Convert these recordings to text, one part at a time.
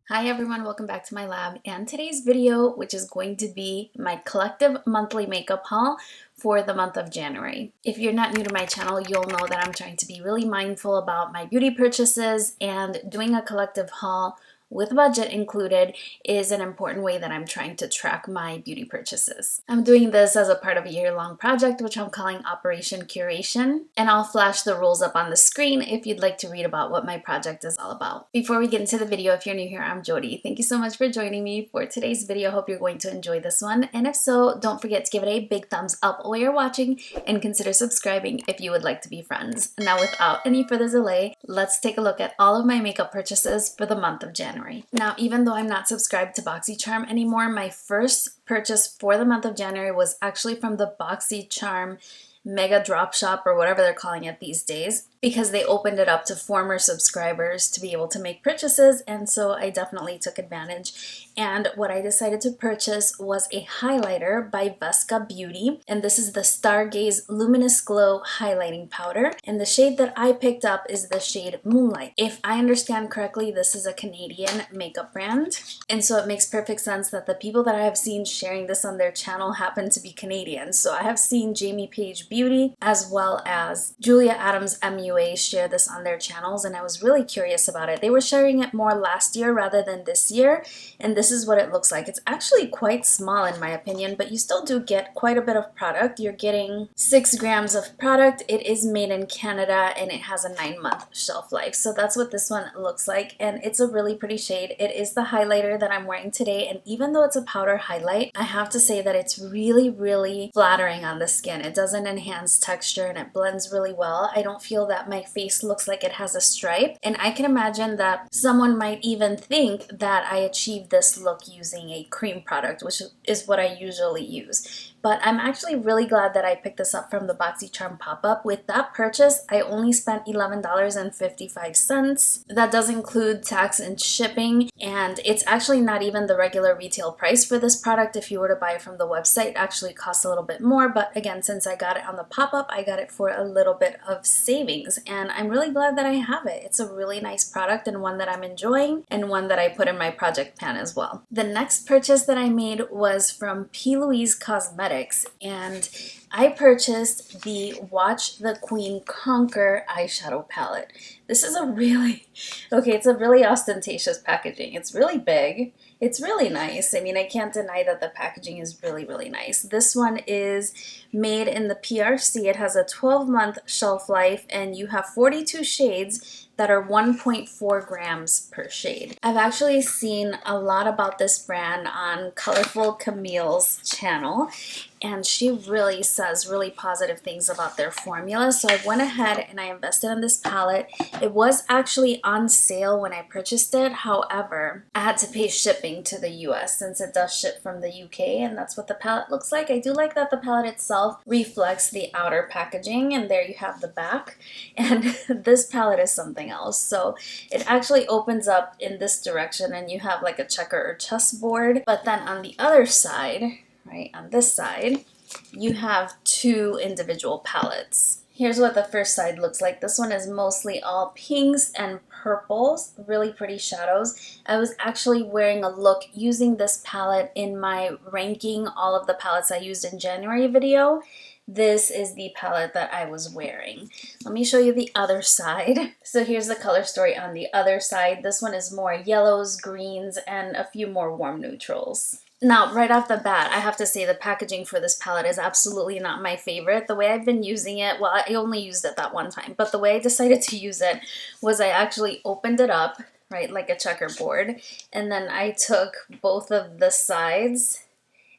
Hi everyone, welcome back to my lab and today's video, which is going to be my collective monthly makeup haul for the month of January. If you're not new to my channel, you'll know that I'm trying to be really mindful about my beauty purchases, and doing a collective haul with budget included is an important way that I'm trying to track my beauty purchases. I'm doing this as a part of a year-long project, which I'm calling Operation Curation, and I'll flash the rules up on the screen if you'd like to read about what my project is all about. Before we get into the video, if you're new here, I'm Jody. Thank you so much for joining me for today's video. Hope you're going to enjoy this one, and if so, don't forget to give it a big thumbs up while you're watching and consider subscribing if you would like to be friends. Now, without any further delay, let's take a look at all of my makeup purchases for the month of January. Now, even though I'm not subscribed to Boxycharm anymore, my first purchase for the month of January was actually from the Boxycharm Mega Drop Shop, or whatever they're calling it these days, because they opened it up to former subscribers to be able to make purchases, and so I definitely took advantage. And what I decided to purchase was a highlighter by Ulta Beauty, and this is the Stargaze Luminous Glow Highlighting Powder, and the shade that I picked up is the shade Moonlight. If I understand correctly, this is a Canadian makeup brand, and so it makes perfect sense that the people that I have seen sharing this on their channel happen to be Canadian. So I have seen Jamie Page Beauty as well as Julia Adams MUA share this on their channels, and I was really curious about it. They were sharing it more last year rather than this year, and this is what it looks like. It's actually quite small in my opinion, but you still do get quite a bit of product. You're getting 6 grams of product. It is made in Canada and it has a 9-month shelf life. So that's what this one looks like, and it's a really pretty shade. It is the highlighter that I'm wearing today, and even though it's a powder highlight, I have to say that it's really flattering on the skin. It doesn't enhance texture and it blends really well. I don't feel that my face looks like it has a stripe, and I can imagine that someone might even think that I achieved this look using a cream product, which is what I usually use. But I'm actually really glad that I picked this up from the Boxycharm pop-up. With that purchase, I only spent $11.55. That does include tax and shipping, and it's actually not even the regular retail price for this product. If you were to buy it from the website, it actually costs a little bit more, but again, since I got it on the pop-up, I got it for a little bit of savings, and I'm really glad that I have it. It's a really nice product and one that I'm enjoying, and one that I put in my project pan as well. The next purchase that I made was from P.Louise Cosmetics, and I purchased the Watch the Queen Conquer eyeshadow palette. This is it's a really ostentatious packaging. It's really big. It's really nice. I mean, I can't deny that the packaging is really nice. This one is made in the PRC. It has a 12-month shelf life, and you have 42 shades that are 1.4 grams per shade. I've actually seen a lot about this brand on Colorful Camille's channel, and she really says really positive things about their formula. So I went ahead and I invested in this palette. It was actually on sale when I purchased it. However, I had to pay shipping to the US since it does ship from the UK, and that's what the palette looks like. I do like that the palette itself reflects the outer packaging, and there you have the back. And this palette is something else. So it actually opens up in this direction, and you have like a checker or chessboard, but then on the other side, right on this side, you have 2 individual palettes. Here's what the first side looks like. This one is mostly all pinks and purples, really pretty shadows. I was actually wearing a look using this palette in my ranking all of the palettes I used in January video. This is the palette that I was wearing. Let me show you the other side. So here's the color story on the other side. This one is more yellows, greens, and a few more warm neutrals. Now, right off the bat, I have to say the packaging for this palette is absolutely not my favorite. The way I've been using it, well, I only used it that one time, but the way I decided to use it was I actually opened it up, right, like a checkerboard, and then I took both of the sides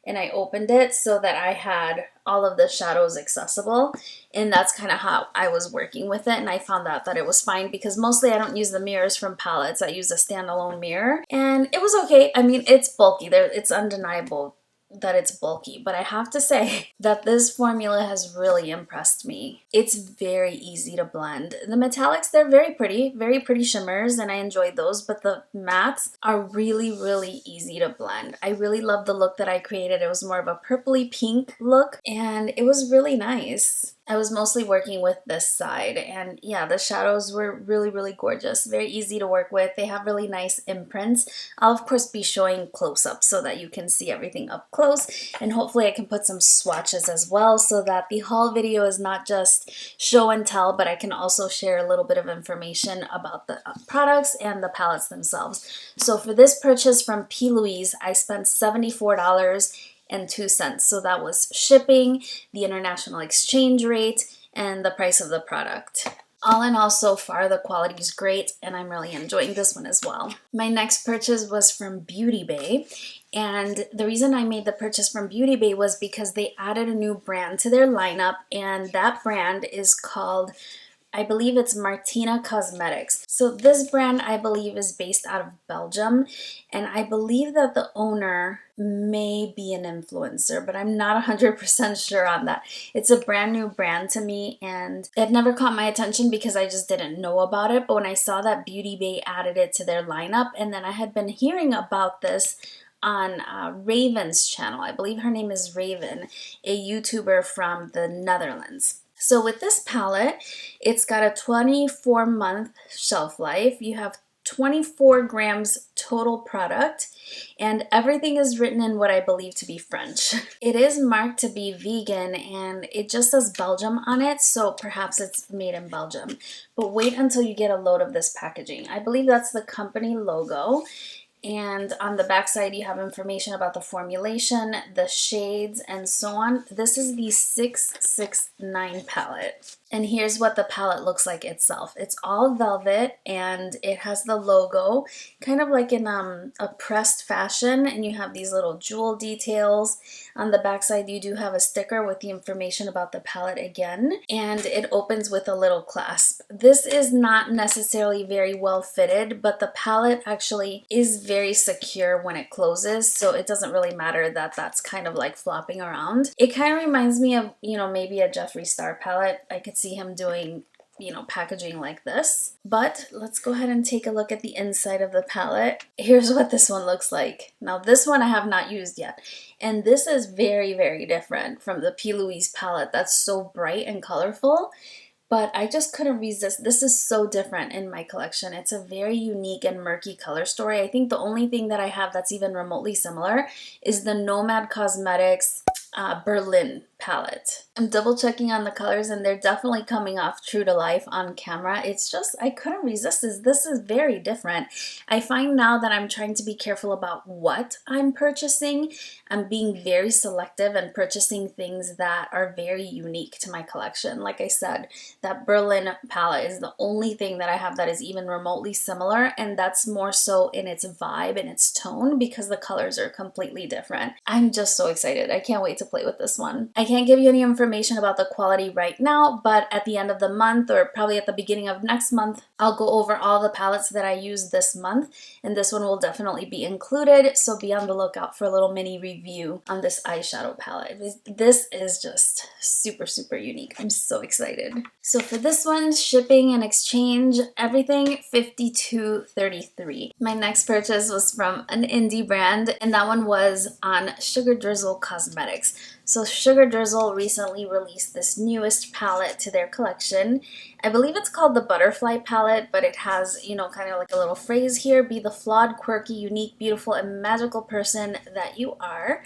and I opened it so that I had all of the shadows accessible, and that's kind of how I was working with it, and I found out that it was fine because mostly I don't use the mirrors from palettes. I use a standalone mirror, and it was okay. I mean, it's bulky. It's undeniable that it's bulky, but I have to say that this formula has really impressed me. It's very easy to blend. The metallics, they're very pretty shimmers, and I enjoyed those, but the mattes are really easy to blend. I really love the look that I created. It was more of a purpley pink look, and it was really nice. I was mostly working with this side, and yeah, the shadows were really, really gorgeous. Very easy to work with. They have really nice imprints. I'll of course be showing close-up so that you can see everything up close, and hopefully I can put some swatches as well so that the haul video is not just show and tell, but I can also share a little bit of information about the products and the palettes themselves. So for this purchase from P.Louise, I spent $74.02. So that was shipping, the international exchange rate, and the price of the product. All in all, so far, the quality is great, and I'm really enjoying this one as well. My next purchase was from Beauty Bay, and the reason I made the purchase from Beauty Bay was because they added a new brand to their lineup, and that brand is called, I believe it's Martina Cosmetics. So this brand, I believe, is based out of Belgium, and I believe that the owner may be an influencer, but I'm not 100% sure on that. It's a brand new brand to me, and it never caught my attention because I just didn't know about it. But when I saw that Beauty Bay added it to their lineup, and then I had been hearing about this on Raven's channel. I believe her name is Raven, a YouTuber from the Netherlands. So with this palette, it's got a 24-month shelf life. You have 24 grams total product, and everything is written in what I believe to be French. It is marked to be vegan, and it just says Belgium on it, so perhaps it's made in Belgium. But wait until you get a load of this packaging. I believe that's the company logo. And on the back side, you have information about the formulation, the shades, and so on. This is the 669 palette. And here's what the palette looks like itself. It's all velvet, and it has the logo, kind of like in a pressed fashion, and you have these little jewel details. On the back side, you do have a sticker with the information about the palette again, and it opens with a little clasp. This is not necessarily very well fitted, but the palette actually is very secure when it closes, so it doesn't really matter that that's kind of like flopping around. It kind of reminds me of, maybe a Jeffree Star palette. I could see him doing, packaging like this. But let's go ahead and take a look at the inside of the palette. Here's what this one looks like. Now this one I have not used yet, and this is very, very different from the P.Louise palette that's so bright and colorful. But I just couldn't resist. This is so different in my collection. It's a very unique and murky color story. I think the only thing that I have that's even remotely similar is the Nomad Cosmetics Berlin palette. I'm double checking on the colors, and they're definitely coming off true to life on camera. It's just, I couldn't resist this. This is very different. I find now that I'm trying to be careful about what I'm purchasing. I'm being very selective and purchasing things that are very unique to my collection. Like I said, that Berlin palette is the only thing that I have that is even remotely similar, and that's more so in its vibe and its tone because the colors are completely different. I'm just so excited. I can't wait to play with this one. I can't give you any information about the quality right now, but at the end of the month, or probably at the beginning of next month, I'll go over all the palettes that I used this month, and this one will definitely be included, so be on the lookout for a little mini review on this eyeshadow palette. This is just super, super unique. I'm so excited. So for this one, shipping and exchange, everything $52.33. My next purchase was from an indie brand, and that one was on Sugar Drizzle Cosmetics. So Sugar Drizzle recently released this newest palette to their collection. I believe it's called the Butterfly palette, but it has, kind of like a little phrase here: be the flawed, quirky, unique, beautiful, and magical person that you are.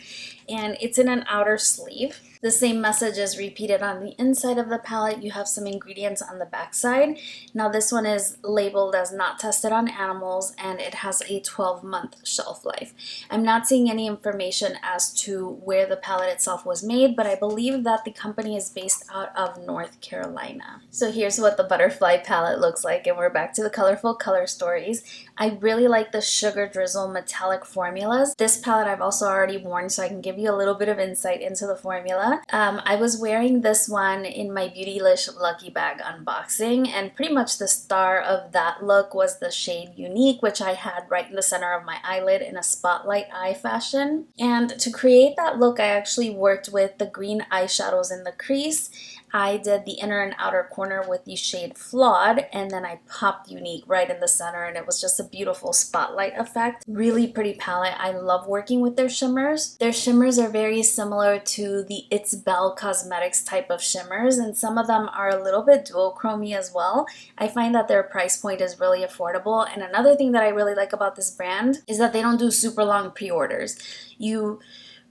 And it's in an outer sleeve. The same message is repeated on the inside of the palette. You have some ingredients on the back side. Now this one is labeled as not tested on animals, and it has a 12-month shelf life. I'm not seeing any information as to where the palette itself was made, but I believe that the company is based out of North Carolina. So here's what the Butterfly palette looks like, and we're back to the colorful color stories. I really like the Sugar Drizzle metallic formulas. This palette I've also already worn, so I can give you a little bit of insight into the formula. I was wearing this one in my Beautylish Lucky Bag unboxing, and pretty much the star of that look was the shade Unique, which I had right in the center of my eyelid in a spotlight eye fashion. And to create that look, I actually worked with the green eyeshadows in the crease. I did the inner and outer corner with the shade Flawed, and then I popped Unique right in the center, and it was just a beautiful spotlight effect. Really pretty palette. I love working with their shimmers. Their shimmers are very similar to the It's Belle Cosmetics type of shimmers, and some of them are a little bit duochromy as well. I find that their price point is really affordable, and another thing that I really like about this brand is that they don't do super long pre-orders. You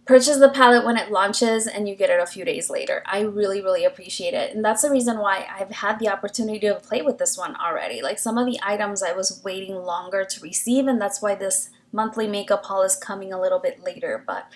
purchase the palette when it launches and you get it a few days later. I really appreciate it, and that's the reason why I've had the opportunity to play with this one already. Like, some of the items I was waiting longer to receive, and that's why this monthly makeup haul is coming a little bit later. But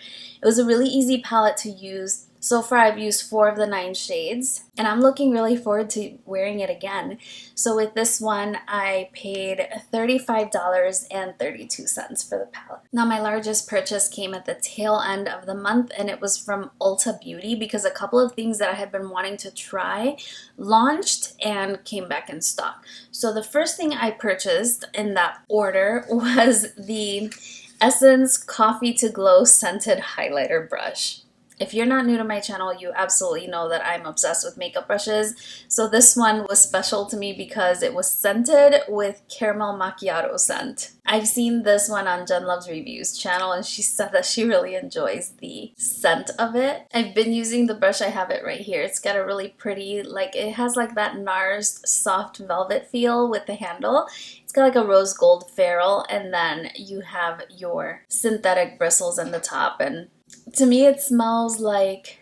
it was a really easy palette to use. So far I've used 4 of the 9 shades, and I'm looking really forward to wearing it again. So with this one, I paid $35.32 for the palette. Now, my largest purchase came at the tail end of the month, and it was from Ulta Beauty, because a couple of things that I had been wanting to try launched and came back in stock. So the first thing I purchased in that order was the Essence Coffee to Glow Scented Highlighter Brush. If you're not new to my channel, you absolutely know that I'm obsessed with makeup brushes. So this one was special to me because it was scented with caramel macchiato scent. I've seen this one on Jen Loves Reviews channel, and she said that she really enjoys the scent of it. I've been using the brush. I have it right here. It's got a really pretty, like, it has like that NARS soft velvet feel with the handle. It's got like a rose gold ferrule, and then you have your synthetic bristles in the top, and to me, it smells like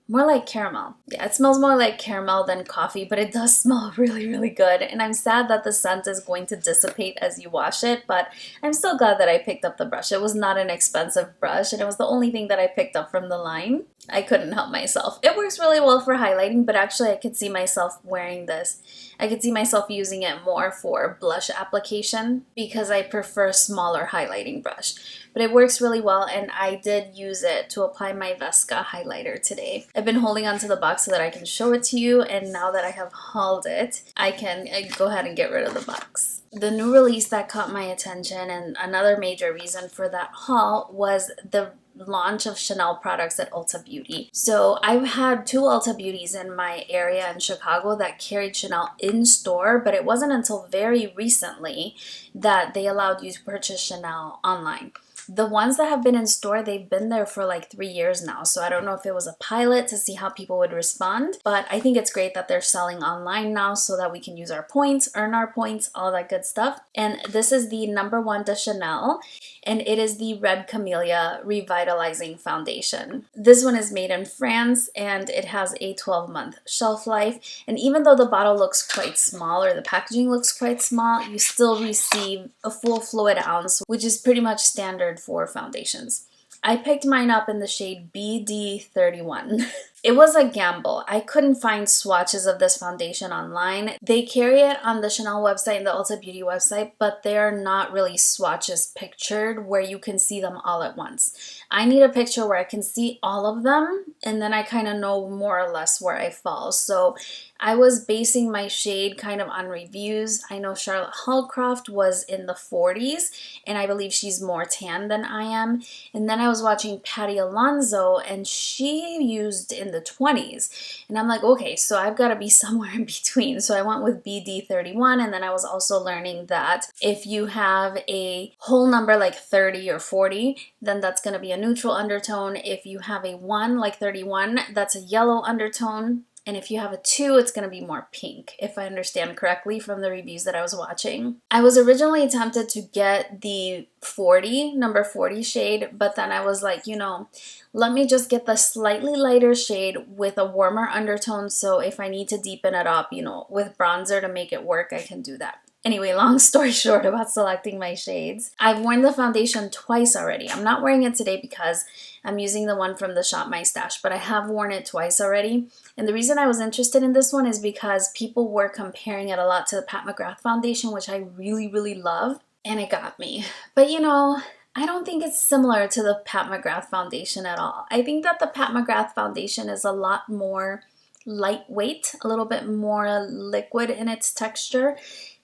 more like caramel. Yeah, it smells more like caramel than coffee, but it does smell really good. And I'm sad that the scent is going to dissipate as you wash it, but I'm still glad that I picked up the brush. It was not an expensive brush, and it was the only thing that I picked up from the line. I couldn't help myself. It works really well for highlighting, but actually I could see myself wearing this. I could see myself using it more for blush application because I prefer smaller highlighting brush. But it works really well, and I did use it to apply my Vesca highlighter today. I've been holding onto the box so that I can show it to you, and now that I have hauled it, I can go ahead and get rid of the box. The new release that caught my attention, and another major reason for that haul, was the launch of Chanel products at Ulta Beauty. So I've had 2 Ulta Beauties in my area in Chicago that carried Chanel in store, but it wasn't until very recently that they allowed you to purchase Chanel online. The ones that have been in store, they've been there for like 3 years now. So I don't know if it was a pilot to see how people would respond, but I think it's great that they're selling online now so that we can use our points, earn our points, all that good stuff. And this is the #1 de Chanel, and it is the Red Camellia Revitalizing Foundation. This one is made in France, and it has a 12-month shelf life. And even though the bottle looks quite small, or the packaging looks quite small, you still receive a full fluid ounce, which is pretty much standard for foundations. I picked mine up in the shade BD31. It was a gamble. I couldn't find swatches of this foundation online. They carry it on the Chanel website and the Ulta Beauty website, but they are not really swatches pictured where you can see them all at once. I need a picture where I can see all of them, and then I kind of know more or less where I fall. So I was basing my shade kind of on reviews. I know Charlotte Hallcroft was in the 40s, and I believe she's more tan than I am. And then I was watching Patty Alonso, and she used in the 20s. And I'm like, okay, so I've got to be somewhere in between. So I went with BD31, and then I was also learning that if you have a whole number like 30 or 40, then that's going to be a neutral undertone. If you have a 1 like 31, that's a yellow undertone. And if you have a 2, it's going to be more pink, if I understand correctly from the reviews that I was watching. I was originally tempted to get the 40, number 40 shade, but then I was like, you know, let me just get the slightly lighter shade with a warmer undertone, so if I need to deepen it up, you know, with bronzer to make it work, I can do that. Anyway, long story short about selecting my shades. I've worn the foundation twice already. I'm not wearing it today because I'm using the one from the Shop My Stash, but I have worn it twice already. And the reason I was interested in this one is because people were comparing it a lot to the Pat McGrath foundation, which I really love, and it got me. But you know, I don't think it's similar to the Pat McGrath foundation at all. I think that the Pat McGrath foundation is a lot more lightweight, a little bit more liquid in its texture.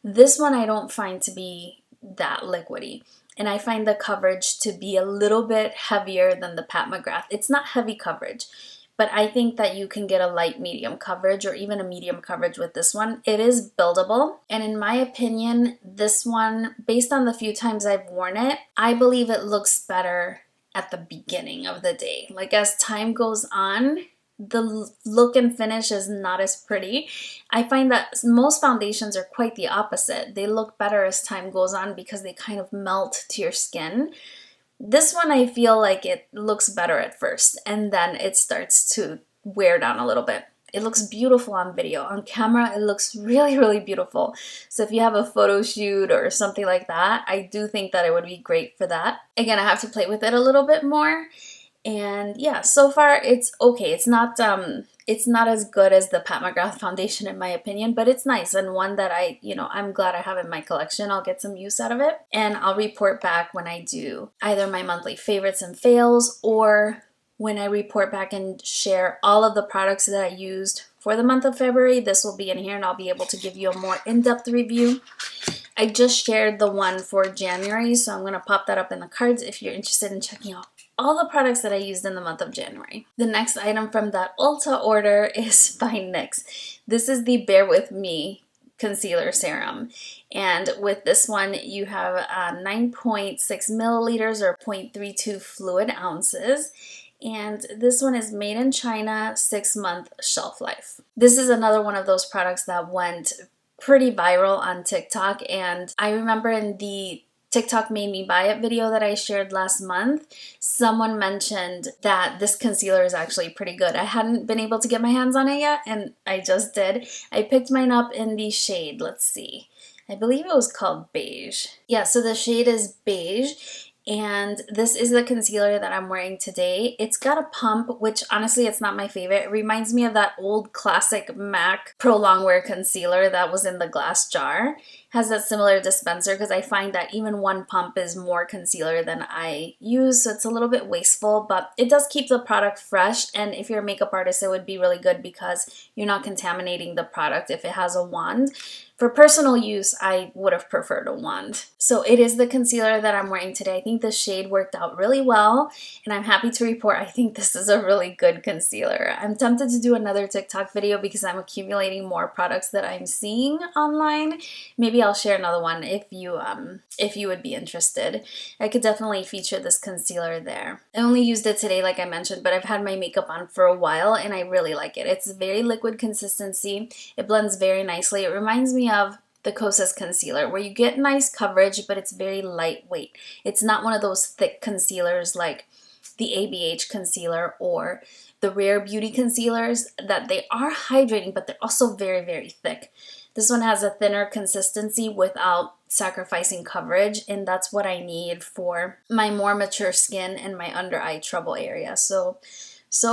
This one I don't find to be that liquidy, and I find the coverage to be a little bit heavier than the Pat McGrath. It's not heavy coverage, but I think that you can get a light medium coverage or even a medium coverage with this one. It is buildable, and in my opinion, this one, based on the few times I've worn it, I believe it looks better at the beginning of the day. Like as time goes on, the look and finish is not as pretty. I find that most foundations are quite the opposite. They look better as time goes on because they kind of melt to your skin. This one, I feel like it looks better at first, and then it starts to wear down a little bit. It looks beautiful on video. On camera, it looks really, really beautiful. So if you have a photo shoot or something like that, I do think that it would be great for that. Again, I have to play with it a little bit more. And yeah, so far it's okay. It's not as good as the Pat McGrath foundation in my opinion, but it's nice and one that I'm glad I have in my collection. I'll get some use out of it, and I'll report back when I do either my monthly favorites and fails, or when I report back and share all of the products that I used for the month of February. This will be in here and I'll be able to give you a more in-depth review. I just shared the one for January, so I'm going to pop that up in the cards if you're interested in checking out all the products that I used in the month of January. The next item from that Ulta order is by NYX. This is the Bear With Me concealer serum, and with this one you have 9.6 milliliters or 0.32 fluid ounces, and this one is made in China, 6-month shelf life. This is another one of those products that went pretty viral on TikTok, and I remember in the TikTok made me buy it video that I shared last month, someone mentioned that this concealer is actually pretty good. I hadn't been able to get my hands on it yet, and I just did. I picked mine up in the shade, let's see, I believe it was called Beige. Yeah, so the shade is Beige, and this is the concealer that I'm wearing today. It's got a pump, which honestly it's not my favorite. It reminds me of that old classic MAC Pro Longwear concealer that was in the glass jar. Has that similar dispenser because I find that even one pump is more concealer than I use, so it's a little bit wasteful, but it does keep the product fresh, and if you're a makeup artist it would be really good because you're not contaminating the product if it has a wand. For personal use, I would have preferred a wand. So it is the concealer that I'm wearing today. I think the shade worked out really well, and I'm happy to report I think this is a really good concealer. I'm tempted to do another TikTok video because I'm accumulating more products that I'm seeing online. Maybe I'll share another one if you would be interested. I could definitely feature this concealer there. I only used it today like I mentioned, but I've had my makeup on for a while and I really like it. It's very liquid consistency. It blends very nicely. It reminds me of the Kosas concealer where you get nice coverage but it's very lightweight. It's not one of those thick concealers like the ABH concealer or the Rare Beauty concealers that they are hydrating but they're also very, very thick. This one has a thinner consistency without sacrificing coverage, and that's what I need for my more mature skin and my under eye trouble area. So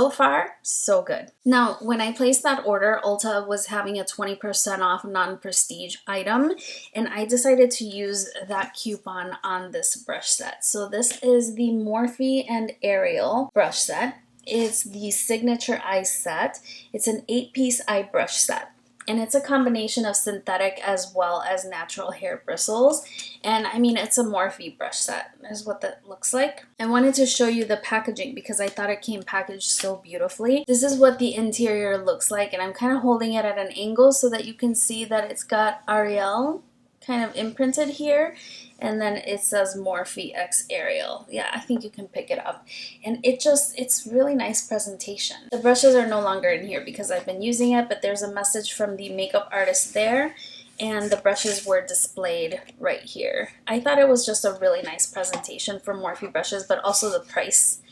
far, so good. Now, when I placed that order, Ulta was having a 20% off non-prestige item, and I decided to use that coupon on this brush set. So this is the Morphe and Ariel brush set. It's the Signature Eye Set. It's an 8-piece eye brush set. And it's a combination of synthetic as well as natural hair bristles. And I mean, it's a Morphe brush set, is what that looks like. I wanted to show you the packaging because I thought it came packaged so beautifully. This is what the interior looks like, and I'm kind of holding it at an angle so that you can see that it's got Ariel kind of imprinted here, and then it says Morphe X Ariel. Yeah, I think you can pick it up, and it's really nice presentation. The brushes are no longer in here because I've been using it, but there's a message from the makeup artist there, and the brushes were displayed right here. I thought it was just a really nice presentation for Morphe brushes, but also the price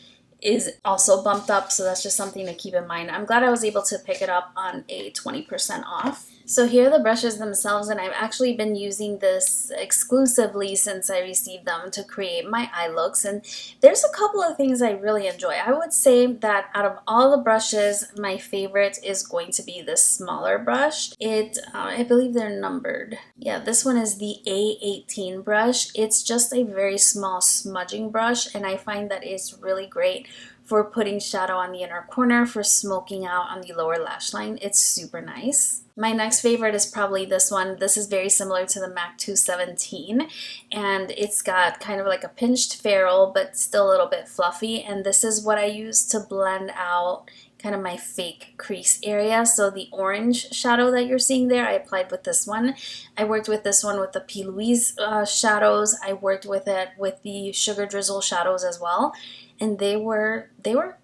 is also bumped up, so that's just something to keep in mind. I'm glad I was able to pick it up on a 20% off. So here are the brushes themselves, and I've actually been using this exclusively since I received them to create my eye looks, and there's a couple of things I really enjoy. I would say that out of all the brushes, my favorite is going to be this smaller brush. I believe they're numbered. Yeah, this one is the A18 brush. It's just a very small smudging brush, and I find that it's really great for putting shadow on the inner corner, for smoking out on the lower lash line. It's super nice. My next favorite is probably this one. This is very similar to the MAC 217, and it's got kind of like a pinched ferrule but still a little bit fluffy, and this is what I use to blend out kind of my fake crease area. So the orange shadow that you're seeing there, I applied with this one. I worked with this one with the P.Louise shadows. I worked with it with the Sugar Drizzle shadows as well. And they were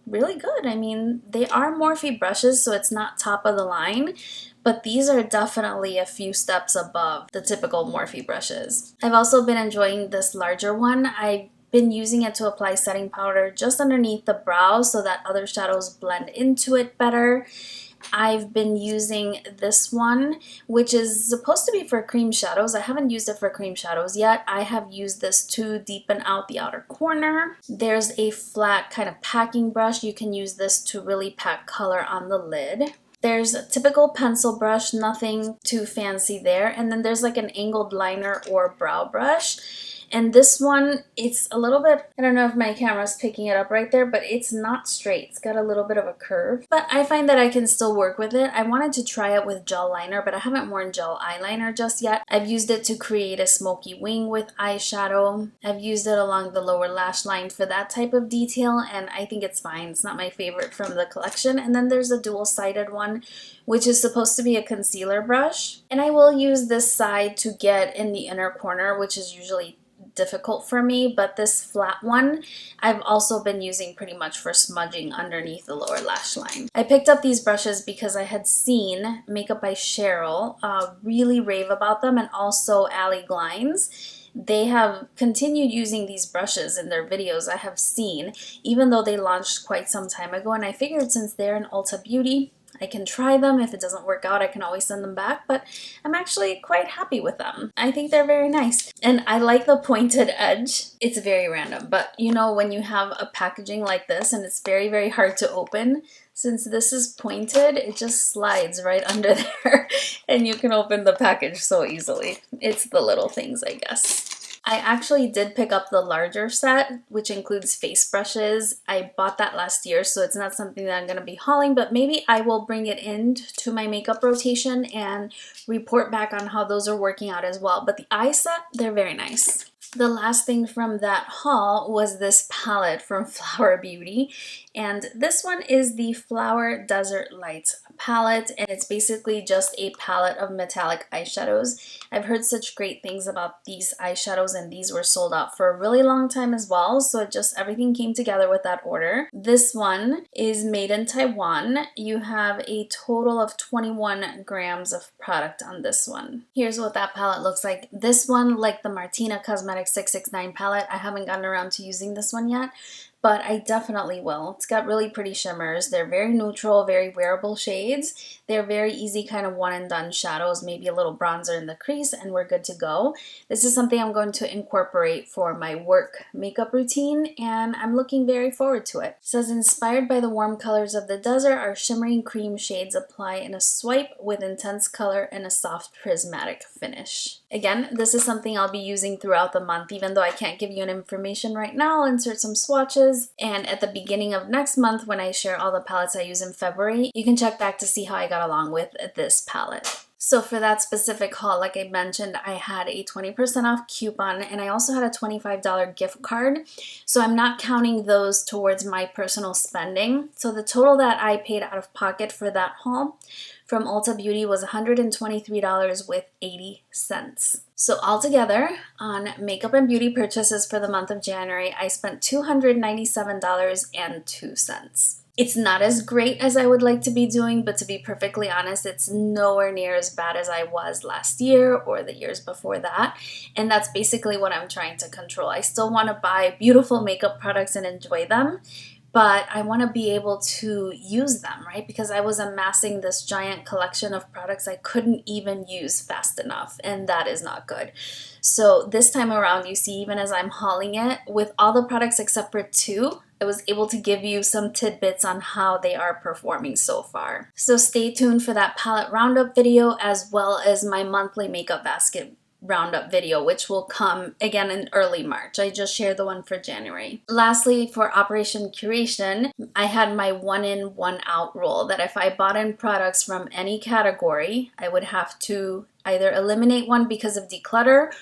really good. I mean, they are Morphe brushes, so it's not top of the line, but these are definitely a few steps above the typical Morphe brushes. I've also been enjoying this larger one. I've been using it to apply setting powder just underneath the brow so that other shadows blend into it better. I've been using this one, which is supposed to be for cream shadows. I haven't used it for cream shadows yet. I have used this to deepen out the outer corner. There's a flat kind of packing brush. You can use this to really pack color on the lid. There's a typical pencil brush, nothing too fancy there. And then there's like an angled liner or brow brush. And this one, it's a little bit, I don't know if my camera's picking it up right there, but it's not straight. It's got a little bit of a curve. But I find that I can still work with it. I wanted to try it with gel liner, but I haven't worn gel eyeliner just yet. I've used it to create a smoky wing with eyeshadow. I've used it along the lower lash line for that type of detail, and I think it's fine. It's not my favorite from the collection. And then there's a dual-sided one, which is supposed to be a concealer brush. And I will use this side to get in the inner corner, which is usually difficult for me, but this flat one I've also been using pretty much for smudging underneath the lower lash line. I picked up these brushes because I had seen Makeup by Cheryl really rave about them, and also Ali Glines. They have continued using these brushes in their videos I have seen, even though they launched quite some time ago, and I figured since they're in Ulta Beauty, I can try them. If it doesn't work out, I can always send them back, but I'm actually quite happy with them. I think they're very nice. And I like the pointed edge. It's very random, but you know, when you have a packaging like this and it's very, very hard to open, since this is pointed, it just slides right under there and you can open the package so easily. It's the little things, I guess. I actually did pick up the larger set, which includes face brushes. I bought that last year, so it's not something that I'm going to be hauling, but maybe I will bring it into my makeup rotation and report back on how those are working out as well. But the eye set, they're very nice. The last thing from that haul was this palette from Flower Beauty, and this one is the Flower Desert Lights palette, and it's basically just a palette of metallic eyeshadows. I've heard such great things about these eyeshadows, and these were sold out for a really long time as well, so everything came together with that order. This one is made in Taiwan. You have a total of 21 grams of product on this one. Here's what that palette looks like. This one, like the Martina Cosmetics 669 palette, I haven't gotten around to using this one yet, but I definitely will. It's got really pretty shimmers. They're very neutral, very wearable shades. They're very easy kind of one and done shadows, maybe a little bronzer in the crease, and we're good to go. This is something I'm going to incorporate for my work makeup routine, and I'm looking very forward to it. It says, inspired by the warm colors of the desert, our shimmering cream shades apply in a swipe with intense color and a soft prismatic finish. Again, this is something I'll be using throughout the month, even though I can't give you an information right now. I'll insert some swatches, and at the beginning of next month, when I share all the palettes I use in February, you can check back to see how I got along with this palette. So for that specific haul, like I mentioned, I had a 20% off coupon, and I also had a $25 gift card. So I'm not counting those towards my personal spending. So the total that I paid out of pocket for that haul from Ulta Beauty was $123 with 80 cents. So altogether, on makeup and beauty purchases for the month of January, I spent $297.02. It's not as great as I would like to be doing, but to be perfectly honest, it's nowhere near as bad as I was last year or the years before that. And that's basically what I'm trying to control. I still want to buy beautiful makeup products and enjoy them, but I want to be able to use them, right? Because I was amassing this giant collection of products I couldn't even use fast enough, and that is not good. So this time around, you see, even as I'm hauling it, with all the products except for two, I was able to give you some tidbits on how they are performing so far. So stay tuned for that palette roundup video, as well as my monthly makeup basket roundup video, which will come again in early March. I just shared the one for January. Lastly, for Operation Curation, I had my one in, one out rule, that if I bought in products from any category, I would have to either eliminate one because of declutter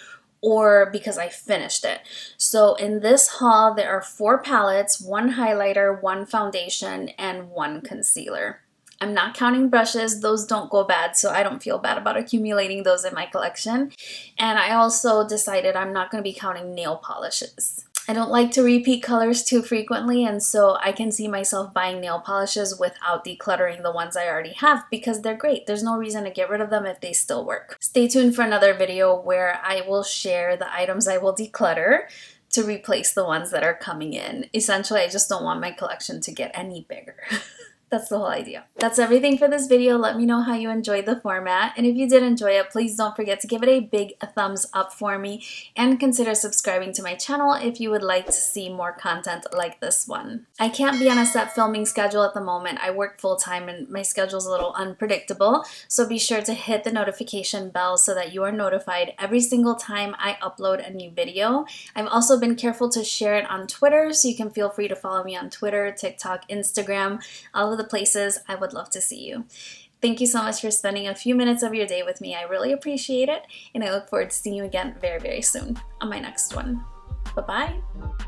or because I finished it. So in this haul, there are 4 palettes, 1 highlighter, 1 foundation, and 1 concealer. I'm not counting brushes. Those don't go bad, so I don't feel bad about accumulating those in my collection. And I also decided I'm not going to be counting nail polishes. I don't like to repeat colors too frequently, and so I can see myself buying nail polishes without decluttering the ones I already have because they're great. There's no reason to get rid of them if they still work. Stay tuned for another video where I will share the items I will declutter to replace the ones that are coming in. Essentially, I just don't want my collection to get any bigger. That's the whole idea. That's everything for this video. Let me know how you enjoyed the format. And if you did enjoy it, please don't forget to give it a big thumbs up for me and consider subscribing to my channel if you would like to see more content like this one. I can't be on a set filming schedule at the moment. I work full-time and my schedule's a little unpredictable. So be sure to hit the notification bell so that you are notified every single time I upload a new video. I've also been careful to share it on Twitter, so you can feel free to follow me on Twitter, TikTok, Instagram, all of the places. I would love to see you. Thank you so much for spending a few minutes of your day with me. I really appreciate it, and I look forward to seeing you again very, very soon on my next one. Bye-bye.